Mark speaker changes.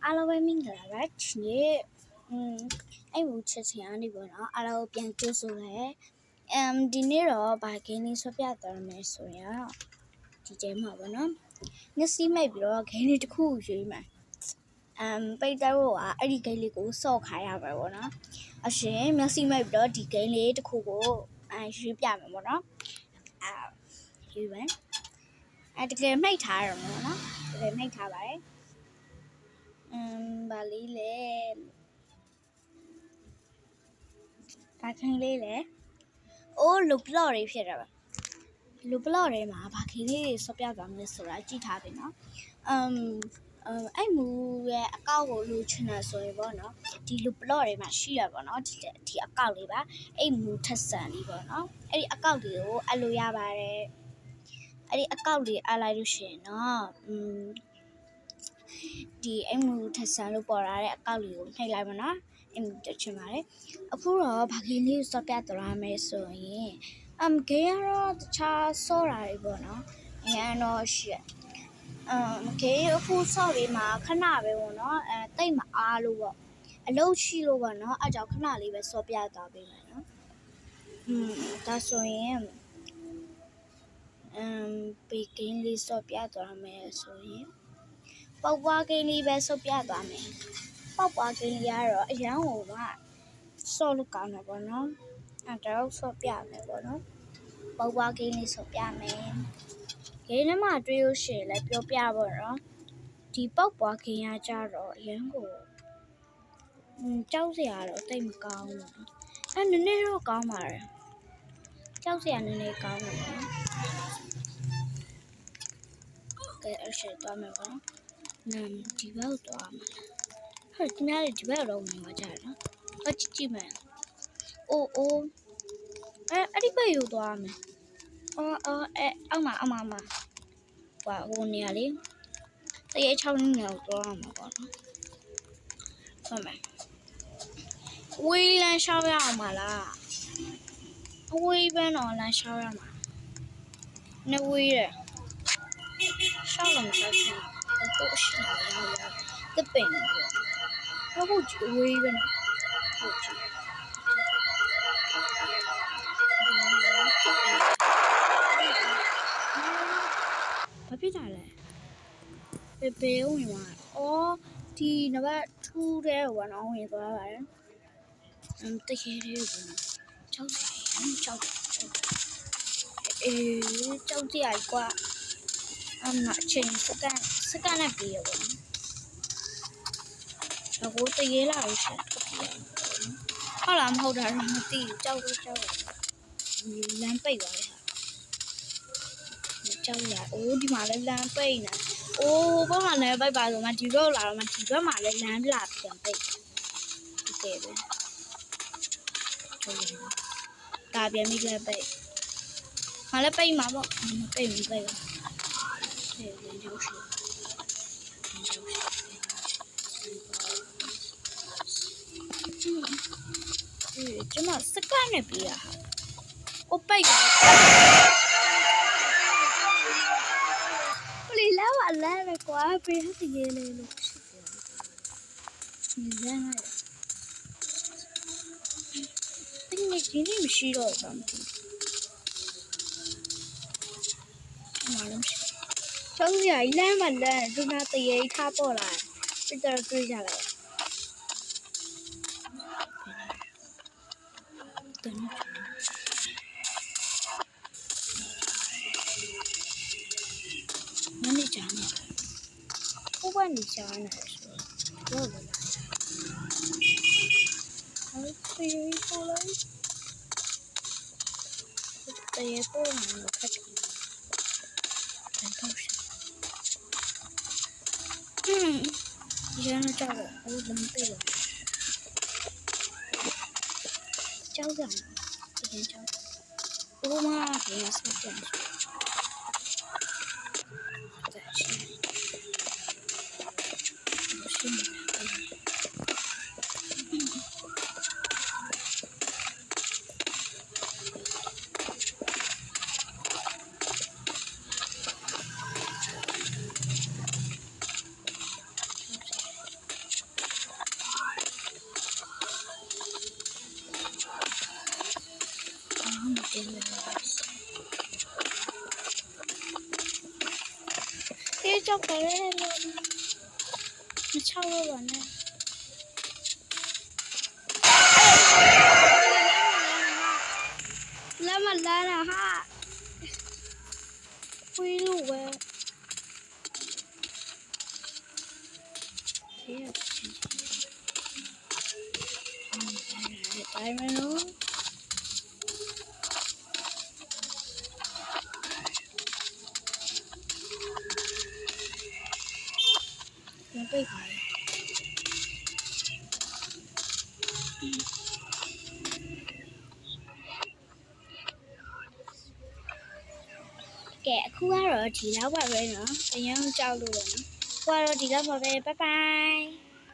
Speaker 1: အားလုံးပဲမင်္ဂလာပါဒီနေ့အဲ့မူချက်ချင်အားနေပေါ့နော်အားလုံးပြန်ကြိုးဆိုလဲဒီနေ့တော့ဘာဂိမ်းလေးဆွပြသွားမယ်ဆိုရင်ဒီကျဲမှာပေါ့နော်မျက်စိမိတ်ပြီးတော့ဂိမ်းလေးတစ်ခုရွေးမယ်ပိတ်တော့ကအဲ့ဒီဂိမ်းလေးကိုစော့ခိုင်းရမှာပေါ့နော်အရှင်မျက်စိမိတ်ပြီးတော့ဒီဂိမ်းလေးတစ်ခုကိုရွေးပြမယ်ပေါ့နော်ရွေးမယ်တကယ်နှိပ်ထားရမှာနော်တကယ်နှိပ်ထားပါတယ်ဘာလေးလဲဘာခင်းလေးလဲအိုးလူဘလော့တွေဖြစ်တာပါလူဘလော့တွေမှာဘာခင်းလေးတွေဆွပြသွားမလဲဆိုတာကြည့်ထားပြီနော်အဲ့မူရဲ့အကောက်ကိုလူချင်တယ်ဆိုရင်ပေါ့နော်ဒီလူဘလော့တွေမှာရှိရပါတော့ဒီအကောက်လေးပါအဲ့မူထက်ဆန်လေးပေါ့နော်အဲ့ဒီအကောက်တွေကိုအလိုရပါတယ်အဲ့ဒီအကောက်လေးအလိုက်လို့ရှိရင်နော်ဒီအိမ်မူထက်ဆန်လို့ပေါ်လာတဲ့အကောက်လေးကိုနှိပ်လိုက်ပါနော်အိမ်မူတက်ချင်ပါတယ်အခုတော့ဘာဂိမ်းလေးကိုစော့ပြသွားမယ်ဆိုရင်ဂိမ်းကတော့တခြားစော့တာတွေပေါ့နော်အရင်တော့ရှိဂိမ်းအခုစော့လေးမှာခဏပဲပေါ့နော်တိတ်မအားလို့ပေါ့အလုပ်ရှိလို့ပေါ့နော်အဲ့ကြောင့်ခဏလေးပဲစော့ပြသွားပေးမယ်နော်ဒါဆိုရင်ဘေဂိမ်းလေးစော့ပြသွားမယ်ဆိုရင်ပေါက်ပွားဂိမ်းလေးပဲစော့ပြသွားမယ်ပေါက်ပွားဂိမ်းလေးကတော့အရန်ကိုကစော့လို့ကောင်းတယ်ပေါ့နော်အဲ့တော့စော့ပြမယ်ပေါ့နော်ပေါက်ပွားဂိမ်းလေးစော့ပြမယ်ဂိမ်းထဲမှာတွေ့လို့ရှိရင်လည်းပြောပြပေါ့နော်ဒီပေါက်ပွားဂိမ်းကကြတော့အရန်ကိုကြောက်စရာတော့တိတ်မကောင်းဘူးနည်းနည်းတော့ကောင်းပါတယ်ကြောက်စရာနည်းနည်းကောင်းတယ်နော်ကဲအရှိသွားမယ်ပေါ့ဒီဘက်သွားမှာဟဲ့ဒီများဒီဘက်တော့ဝင်သွားကြတယ်နော်ကြည့်မယ်အိုးအဲ့ဒီဘက်ယူသွားမယ်အောက်မှာဟိုနေရာလေးတရေ6နေရာကိုသွားမှာပေါ့နော်ဟုတ်မယ်ဝေးလမ်းလျှောက်ရအောင်မလားအဝေးပဲတော့လမ်းလျှောက်ရမှာနေဝေးတယ်ရှောက်လို့မရှောက်ချင်ဘူးတော့ရှိနေတာတပင်ပေါ့ဟုတ်ကြည့်ဝေးပဲနော်ဟုတ်ကြည့်ဘာဖြစ်တာလဲပေဝင်သွားဒီနံပါတ်2တဲ့ဟိုကတော့ဝင်သွားပါတယ်တကယ်လေးပေါ့နော်ကြောက်ကြောက်ကြရကွာအချိန်စကန်နဲ့ပြေးရပေါ့နော်အခုတရေလာလို့ရှင်ဟုတ်လားမဟုတ်တာတော့မသိဘူးကြောက်လမ်းပိတ်သွားတယ်ကြောက်ရဒီမှာလည်းလမ်းပိတ်နေဘာမှလည်းပိတ်ပါဆိုမှဒီဘက်လာတော့မှဒီဘက်မှာလည်းလမ်းလာပြန်ပိတ်ဒီကဲပဲဒါပြန်ပြီးလည်းပိတ်မလည်းပိတ်မှာပေါ့မပိတ်ဘူးရောက်ရှိကျမစကန်နဲ့ပြေးရဟာပိတ်လာပဲကွာပြေးတည်ရလေလို့ဒီလမ်းလိုက်ဒီနေ့မရှိတော့ဘူးမသိကျောင်းကြီးလမ်းမှာလမ်းဒုနာတရေထားပေါ်လာပြတော့တွေ့ကြလိုက်နေကြမှာဘုရားနေကြနေဆိုတော့ဟုတ်ပြီပေါ်လိုက်တရေပေါ်လာတော့ခက်တယ်ရန်ကြောက်တော့လမ်းပြေးတော့ကြောက်ကြတယ်ကြောက်မဒီစက်တယ် ကြောက်တယ်မချောက်တော့ပါနဲ့လာမလာတာဟာဝီလူဝဲတိုင်းမလို့မပိတ်ပါဘူးကဲအခုကတော့ဒီလောက်ပါပဲเนาะအရင်ကြောက်လို့ပဲเนาะအခုကတော့ဒီလောက်ပါပဲ bye bye